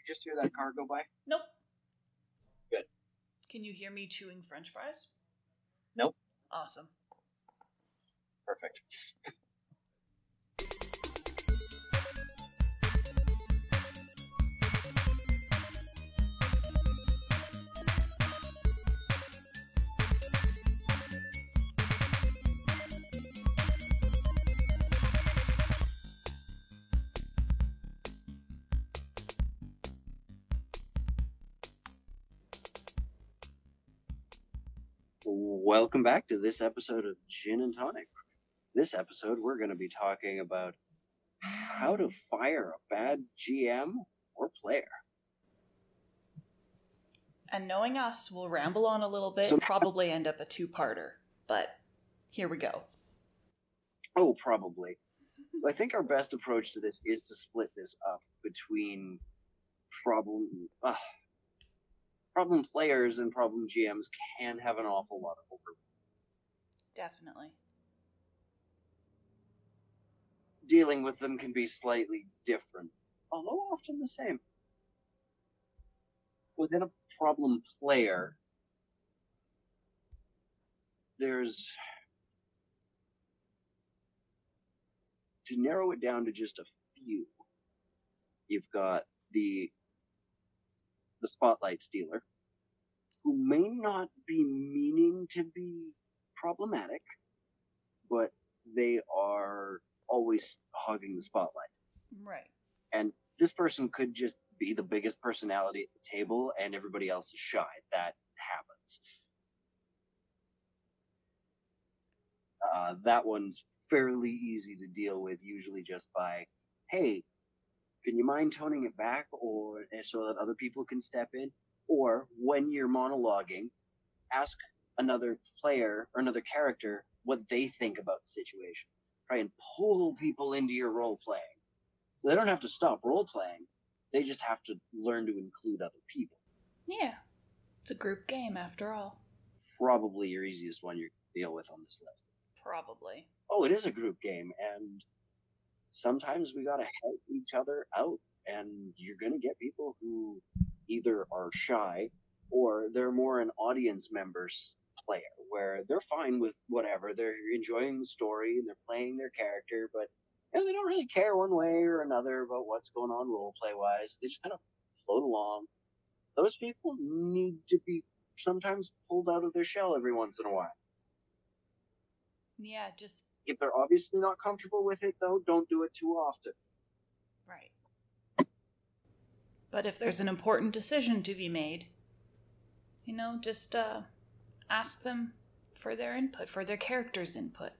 you just hear that car go by? Nope. Good. Can you hear me chewing French fries? Nope. Awesome. Perfect. Welcome back to this episode of Gin and Tonic. This episode, we're going to be talking about how to fire a bad GM or player. And knowing us, we'll ramble on a little bit, probably end up a two-parter. But here we go. Oh, probably. I think our best approach to this is to split this up between problem players and problem GMs can have an awful lot of overlap. Definitely. Dealing with them can be slightly different, although often the same. Within a problem player, there's... To narrow it down to just a few, you've got the spotlight stealer, who may not be meaning to be problematic, but they are always hogging the spotlight. Right. And this person could just be the biggest personality at the table and everybody else is shy. That happens. That one's fairly easy to deal with, usually just by, hey, can you mind toning it back or so that other people can step in? Or when you're monologuing, ask another player or another character what they think about the situation. Try and pull people into your role playing. So they don't have to stop role playing. They just have to learn to include other people. Yeah. It's a group game after all. Probably your easiest one you deal with on this list. Probably. Oh, it is a group game, and sometimes we gotta help each other out, and you're gonna get people who either are shy or they're more an audience member's player, where they're fine with whatever. They're enjoying the story and they're playing their character, but they don't really care one way or another about what's going on roleplay-wise. They just kind of float along. Those people need to be sometimes pulled out of their shell every once in a while. Yeah, just... If they're obviously not comfortable with it, though, don't do it too often. Right. But if there's an important decision to be made, just ask them for their input, for their character's input.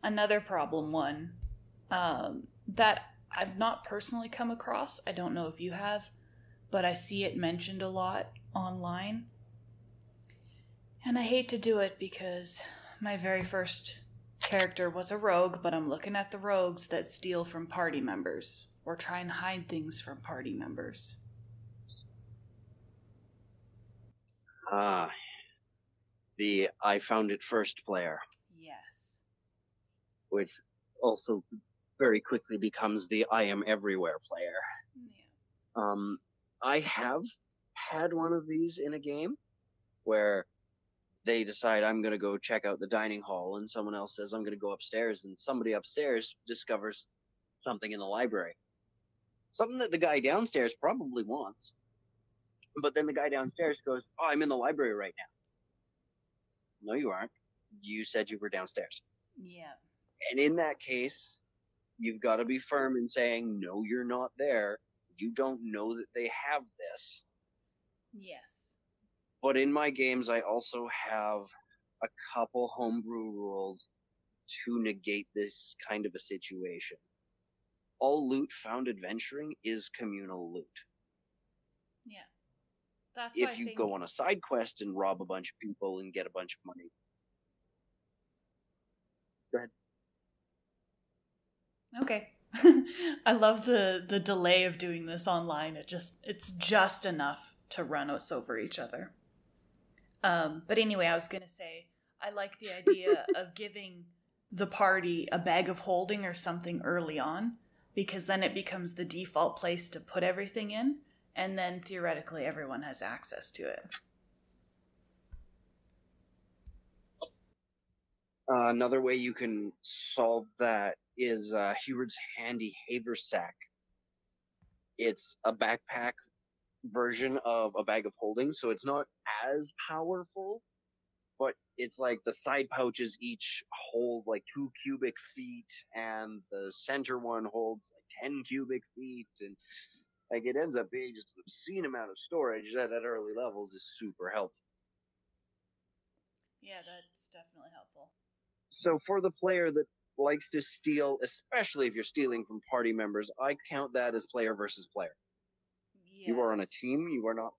Another problem one that I've not personally come across, I don't know if you have, but I see it mentioned a lot online. And I hate to do it because my very first character was a rogue, but I'm looking at the rogues that steal from party members or try and hide things from party members. The I found it first player. Yes. Which also very quickly becomes the I am everywhere player. Yeah. I have had one of these in a game where they decide I'm going to go check out the dining hall and someone else says I'm going to go upstairs, and somebody upstairs discovers something in the library. Something that the guy downstairs probably wants. But then the guy downstairs goes, oh, I'm in the library right now. No, you aren't. You said you were downstairs. Yeah. And in that case, you've got to be firm in saying, no, you're not there. You don't know that they have this. Yes. But in my games, I also have a couple homebrew rules to negate this kind of a situation. All loot found adventuring is communal loot. Yeah. That's if you go on a side quest and rob a bunch of people and get a bunch of money. Go ahead. Okay. I love the delay of doing this online. It's just enough to run us over each other. But anyway, I was going to say, I like the idea of giving the party a bag of holding or something early on, because then it becomes the default place to put everything in, and then theoretically everyone has access to it. Another way you can solve that is Heward's handy haversack. It's a backpack version of a bag of holding, so it's not as powerful, but it's like the side pouches each hold like 2 cubic feet, and the center one holds like 10 cubic feet, and like it ends up being just an obscene amount of storage that at early levels is super helpful. Yeah, that's definitely helpful. So for the player that likes to steal, especially if you're stealing from party members, I count that as player versus player. Yes. You are on a team. You are not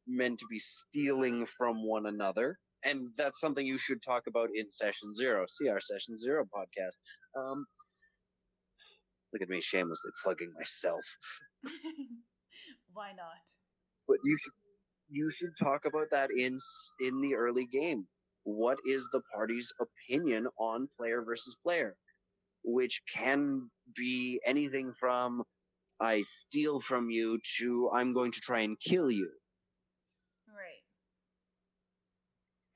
meant to be stealing from one another. And that's something you should talk about in Session Zero. See our Session Zero podcast. Look at me shamelessly plugging myself. Why not? But you should talk about that in the early game. What is the party's opinion on player versus player? Which can be anything from I steal from you to I'm going to try and kill you. Right.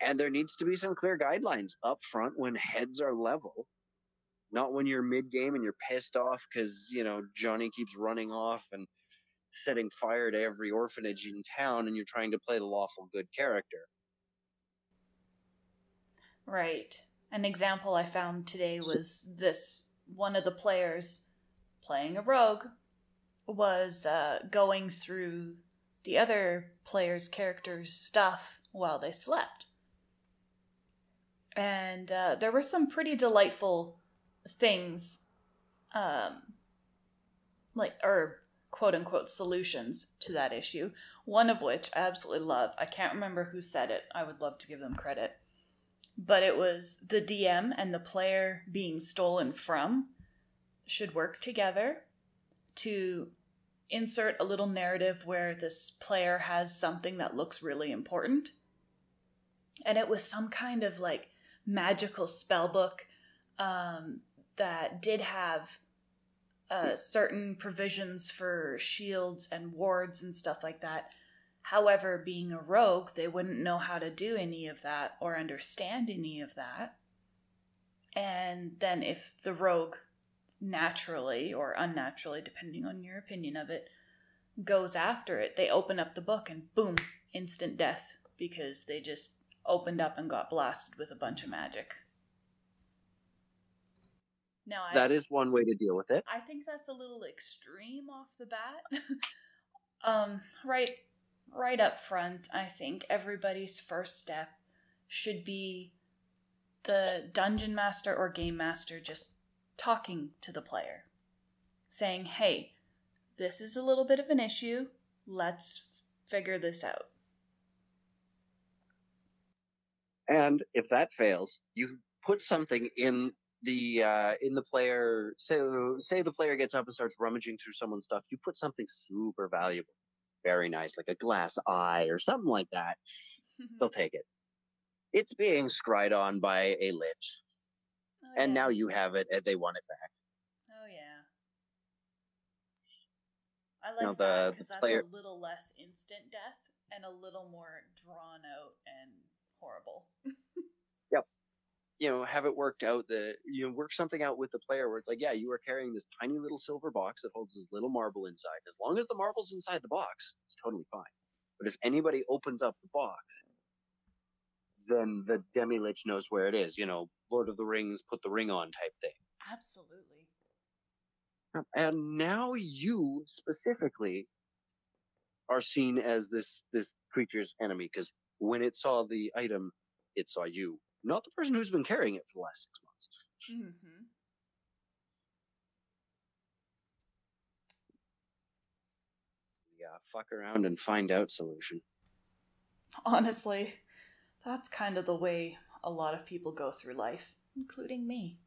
And there needs to be some clear guidelines up front when heads are level. Not when you're mid-game and you're pissed off because, Johnny keeps running off and setting fire to every orphanage in town and you're trying to play the lawful good character. Right. An example I found today was this. One of the players playing a rogue was going through the other player's character's stuff while they slept. And there were some pretty delightful things, or quote-unquote solutions to that issue. One of which I absolutely love. I can't remember who said it. I would love to give them credit. But it was the DM and the player being stolen from should work together to insert a little narrative where this player has something that looks really important. And it was some kind of like magical spell book that did have certain provisions for shields and wards and stuff like that. However, being a rogue, they wouldn't know how to do any of that or understand any of that. And then if the rogue naturally or unnaturally, depending on your opinion of it, goes after it, they open up the book and boom, instant death because they just opened up and got blasted with a bunch of magic. Now, that is one way to deal with it. I think that's a little extreme off the bat. Right up front, I think everybody's first step should be the dungeon master or game master just talking to the player, saying, hey, this is a little bit of an issue. Let's figure this out. And if that fails, you put something in the player. Say the player gets up and starts rummaging through someone's stuff. You put something super valuable, very nice, like a glass eye or something like that. They'll take it. It's being scryed on by a lich. Oh, and now you have it and they want it back. Oh, yeah. I like that because that's a little less instant death and a little more drawn out and horrible. Yep. Have it worked out work something out with the player where it's like, yeah, you are carrying this tiny little silver box that holds this little marble inside. As long as the marble's inside the box, it's totally fine. But if anybody opens up the box, then the demi-lich knows where it is. Lord of the Rings, put the ring on type thing. Absolutely. And now you specifically are seen as this creature's enemy, because when it saw the item, it saw you, not the person who's been carrying it for the last 6 months. Mm-hmm. Yeah, fuck around and find out solution. Honestly, that's kind of the way a lot of people go through life, including me.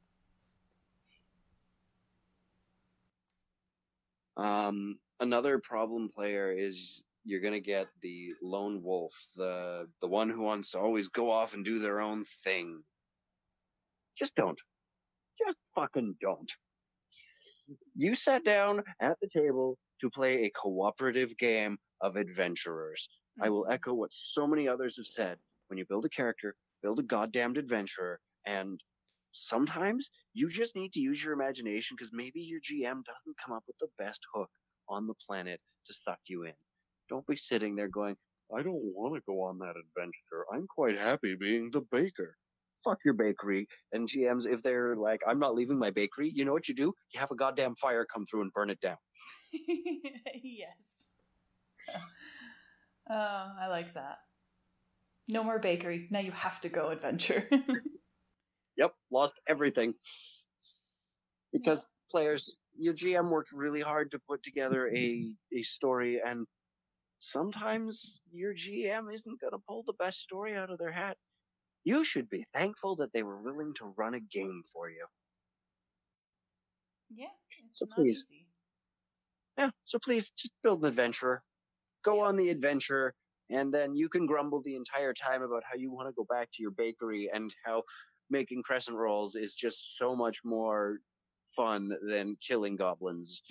Another problem player is you're going to get the lone wolf, the one who wants to always go off and do their own thing. Just don't. Just fucking don't. You sat down at the table to play a cooperative game of adventurers. I will echo what so many others have said. When you build a character, build a goddamned adventurer, and sometimes you just need to use your imagination because maybe your GM doesn't come up with the best hook on the planet to suck you in. Don't be sitting there going, I don't want to go on that adventure. I'm quite happy being the baker. Fuck your bakery. And GMs, if they're like, I'm not leaving my bakery, you know what you do? You have a goddamn fire come through and burn it down. Yes. I like that. No more bakery. Now you have to go adventure. Yep, lost everything. Because players, your GM works really hard to put together a story, and sometimes your GM isn't going to pull the best story out of their hat. You should be thankful that they were willing to run a game for you. Yeah, it's So not please, easy. so please just build an adventurer. Go on the adventure, and then you can grumble the entire time about how you want to go back to your bakery and how making crescent rolls is just so much more fun than killing goblins.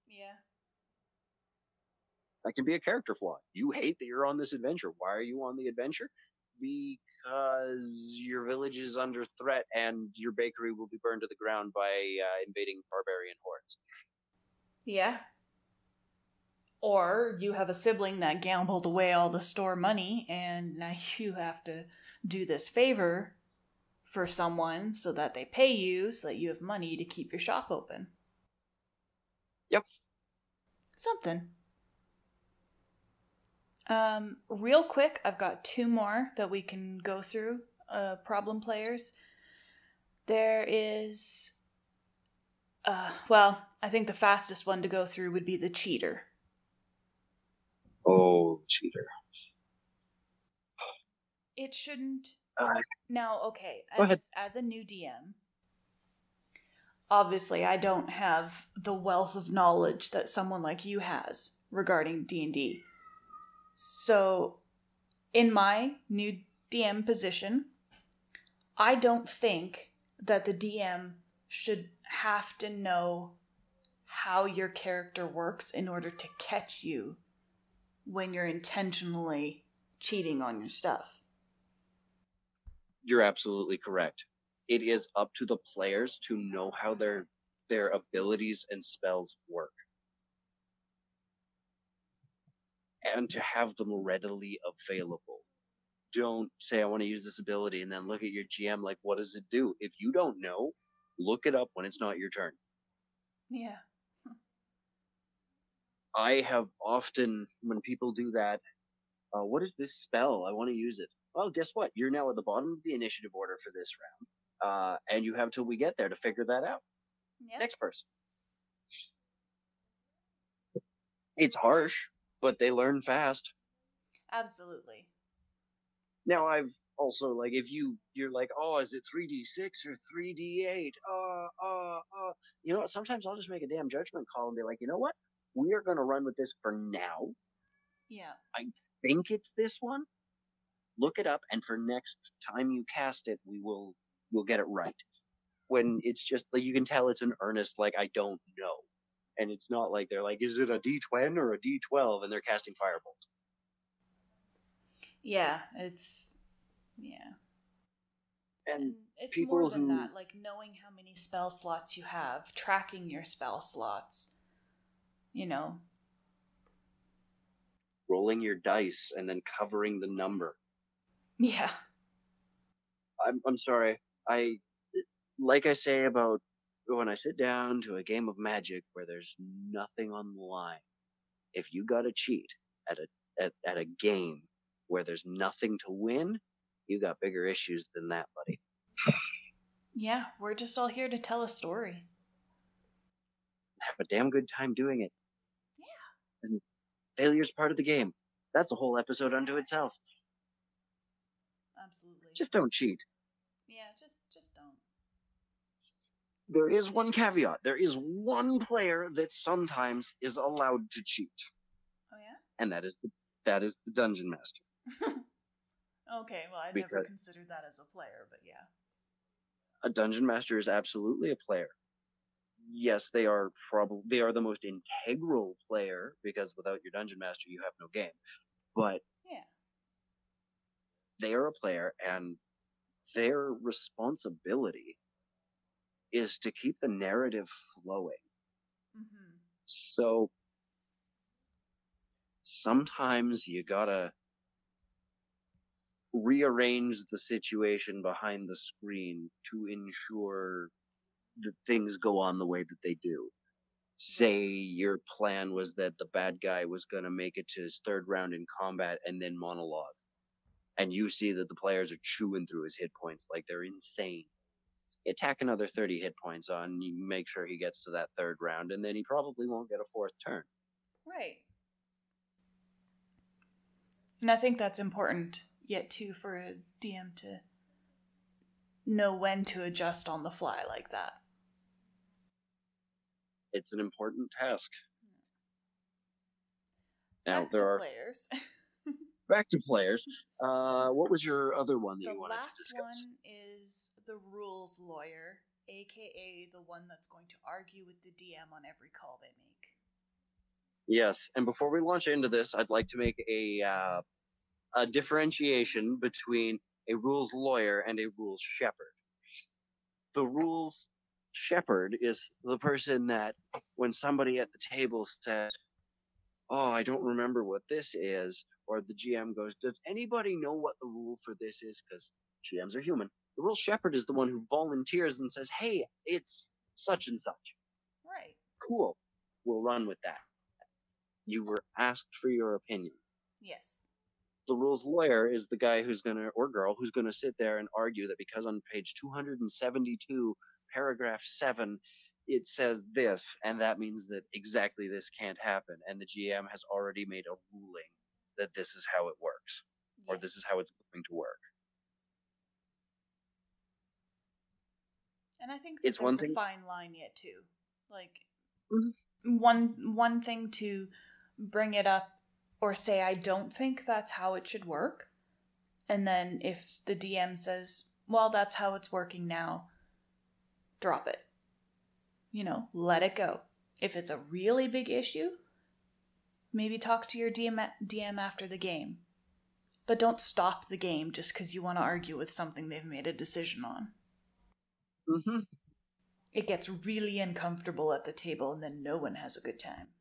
Yeah. That can be a character flaw. You hate that you're on this adventure. Why are you on the adventure? Because your village is under threat and your bakery will be burned to the ground by invading barbarian hordes. Yeah. Or you have a sibling that gambled away all the store money, and now you have to do this favor for someone so that they pay you so that you have money to keep your shop open. Yep. Something. Real quick, I've got 2 more that we can go through. Problem players. There is, I think the fastest one to go through would be the cheater. Oh, cheater. It shouldn't. Uh, Now, okay, Go ahead. as a new DM, obviously I don't have the wealth of knowledge that someone like you has regarding D&D. So, in my new DM position, I don't think that the DM should have to know how your character works in order to catch you when you're intentionally cheating on your stuff. You're absolutely correct. It is up to the players to know how their abilities and spells work. And to have them readily available. Don't say, I want to use this ability, and then look at your GM like, what does it do? If you don't know, look it up when it's not your turn. Yeah. I have often, when people do that, what is this spell? I want to use it. Well, guess what? You're now at the bottom of the initiative order for this round. And you have till we get there to figure that out. Yep. Next person. It's harsh, but they learn fast. Absolutely. Now I've also like if you're like, oh, is it 3d6 or 3d8? You know what? Sometimes I'll just make a damn judgment call and be like, you know what? We are gonna run with this for now. Yeah. I think it's this one. Look it up, and for next time you cast it, we'll get it right. When it's just like you can tell it's an earnest, like I don't know. And it's not like they're like, is it a D20 or a D12? And they're casting Firebolt. Yeah, it's And it's people more than who that, like knowing how many spell slots you have, tracking your spell slots. You know. rolling your dice and then covering the number. Yeah. I'm sorry. Like I say about when I sit down to a game of Magic where there's nothing on the line. If you got to cheat at a game where there's nothing to win, you got bigger issues than that, buddy. Yeah, we're just all here to tell a story. Have a damn good time doing it. Yeah. And failure's part of the game. That's a whole episode unto itself. Absolutely. Just don't cheat. Yeah, just don't. There is one caveat. There is one player that sometimes is allowed to cheat. Oh yeah? And that is the dungeon master. Okay, well I never considered that as a player, but yeah. A dungeon master is absolutely a player. Yes, they are the most integral player, because without your dungeon master, you have no game. But Yeah. they are a player, and their responsibility is to keep the narrative flowing. Mm-hmm. So sometimes you gotta rearrange the situation behind the screen to ensure that things go on the way that they do. Say Right. your plan was that the bad guy was going to make it to his third round in combat and then monologue, and you see that the players are chewing through his hit points like they're insane. Attack another 30 hit points on, you make sure he gets to that third round, and then he probably won't get a fourth turn. Right. And I think that's important, yet too, for a DM to know when to adjust on the fly like that. It's an important task. Now, Back to there are players. back to players. What was your other one that The you wanted to last discuss? one is the rules lawyer, aka the one that's going to argue with the DM on every call they make. Yes, and before we launch into this, I'd like to make a differentiation between a rules lawyer and a rules shepherd. The rules shepherd is the person that when somebody at the table says, "Oh, I don't remember what this is," or the GM goes, "Does anybody know what the rule for this is?" Because GMs are human. The rules shepherd is the one who volunteers and says, "Hey, it's such and such." Right. Cool. We'll run with that. You were asked for your opinion. Yes. The rules lawyer is the guy or girl who's gonna sit there and argue that because on page 272, paragraph 7, it says this, and that means that exactly this can't happen, and the GM has already made a ruling that this is how it works, or this is Yes. how it's going to work. And I think that It's one there's a thing. fine line yet too. Like Mhm. one thing to bring it up or say I don't think that's how it should work. And then if the DM says, "Well, that's how it's working now," drop it. Let it go. If it's a really big issue, maybe talk to your DM after the game. But don't stop the game just because you want to argue with something they've made a decision on. Mm-hmm. It gets really uncomfortable at the table and then no one has a good time.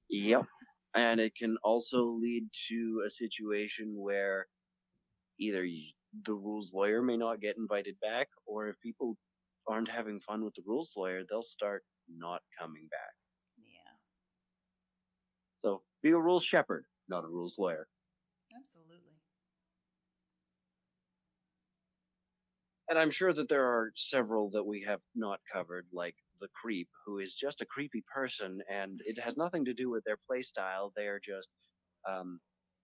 Yep. And it can also lead to a situation where either the rules lawyer may not get invited back, or if people aren't having fun with the rules lawyer, they'll start not coming back. Yeah. So be a rules shepherd, not a rules lawyer. Absolutely. And I'm sure that there are several that we have not covered, like the creep, who is just a creepy person, and it has nothing to do with their play style. They are just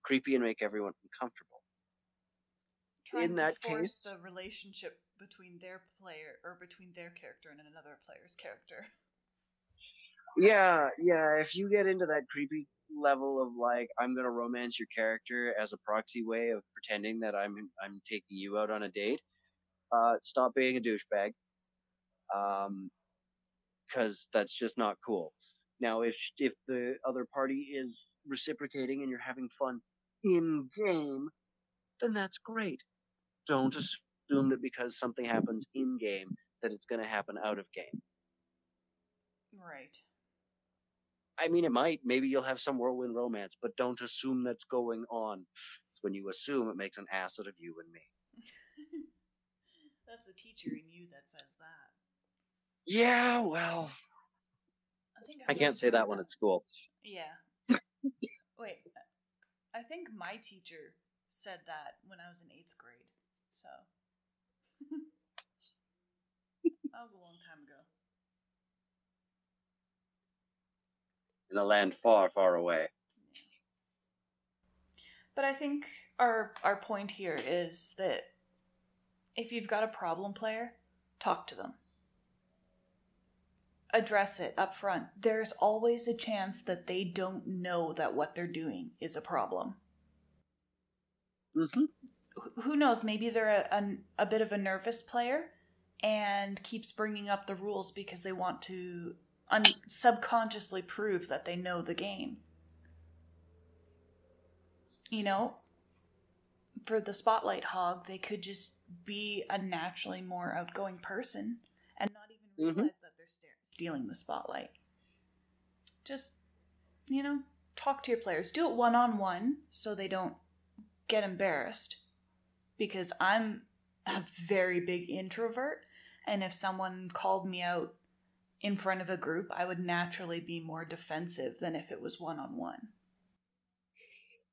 creepy and make everyone uncomfortable. Trying In to that force case, the relationship between their player or between their character and another player's character. yeah, if you get into that creepy level of like, I'm gonna romance your character as a proxy way of pretending that I'm taking you out on a date, stop being a douchebag. Because that's just not cool. Now, if the other party is reciprocating and you're having fun in game, then that's great. Don't assume that because something happens in game that it's going to happen out of game. Right. I mean, it might. Maybe you'll have some whirlwind romance, but don't assume that's going on. When you assume, it makes an ass out of you and me. That's the teacher in you that says that. Yeah, well, I think I I can't first say heard that one that. at school. Yeah. Wait, I think my teacher said that when I was in 8th grade. So. That was a long time ago. In a land far, far away. Yeah. But I think our point here is that if you've got a problem player, talk to them. Address it up front. There's always a chance that they don't know that what they're doing is a problem. Mm-hmm. Who knows? Maybe they're a bit of a nervous player, and keeps bringing up the rules because they want to subconsciously prove that they know the game. You know, for the Spotlight Hog, they could just be a naturally more outgoing person and not even realize that they're stealing the spotlight. Just, talk to your players. Do it one-on-one so they don't get embarrassed. Because I'm a very big introvert, and if someone called me out in front of a group, I would naturally be more defensive than if it was one-on-one.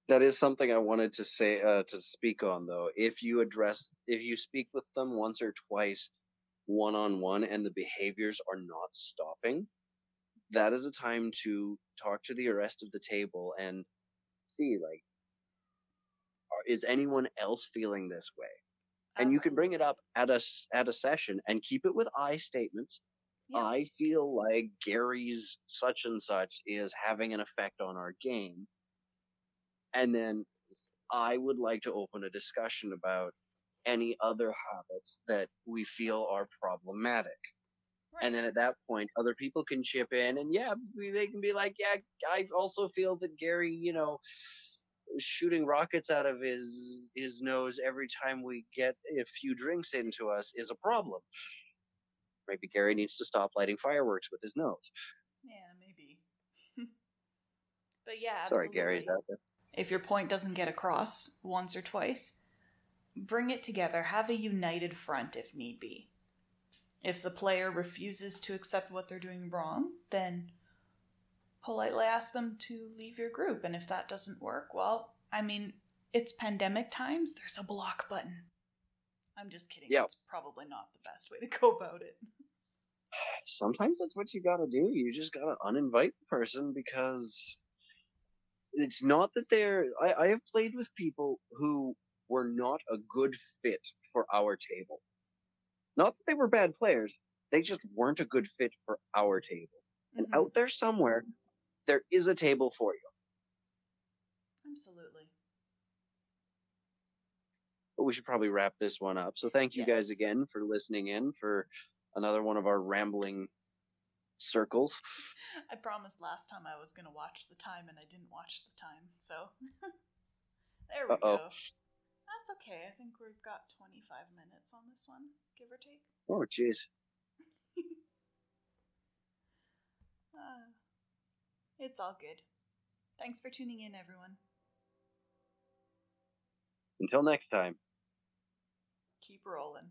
That is something I wanted to say, to speak on, though. If you speak with them once or twice one-on-one and the behaviors are not stopping, that is a time to talk to the rest of the table and see, like, is anyone else feeling this way? And you can bring it up at a session and keep it with I statements. Yeah. I feel like Gary's such and such is having an effect on our game. And then I would like to open a discussion about any other habits that we feel are problematic. Right. And then at that point, other people can chip in and they can be like, yeah, I also feel that Gary, shooting rockets out of his nose every time we get a few drinks into us is a problem. Maybe Gary needs to stop lighting fireworks with his nose. Yeah, maybe. But yeah, absolutely. Sorry, Gary's out there. If your point doesn't get across once or twice, bring it together. Have a united front if need be. If the player refuses to accept what they're doing wrong, then politely ask them to leave your group. And if that doesn't work, well, I mean, it's pandemic times. There's a block button. I'm just kidding. Yep. It's probably not the best way to go about it. Sometimes that's what you gotta do. You just gotta uninvite the person because it's not that I have played with people who were not a good fit for our table. Not that they were bad players. They just weren't a good fit for our table. Mm-hmm. And out there somewhere, there is a table for you. Absolutely. But we should probably wrap this one up. So thank you guys again for listening in for another one of our rambling circles. I promised last time I was going to watch the time, and I didn't watch the time. So there we go. That's okay. I think we've got 25 minutes on this one, give or take. Oh, jeez. It's all good. Thanks for tuning in, everyone. Until next time. Keep rolling.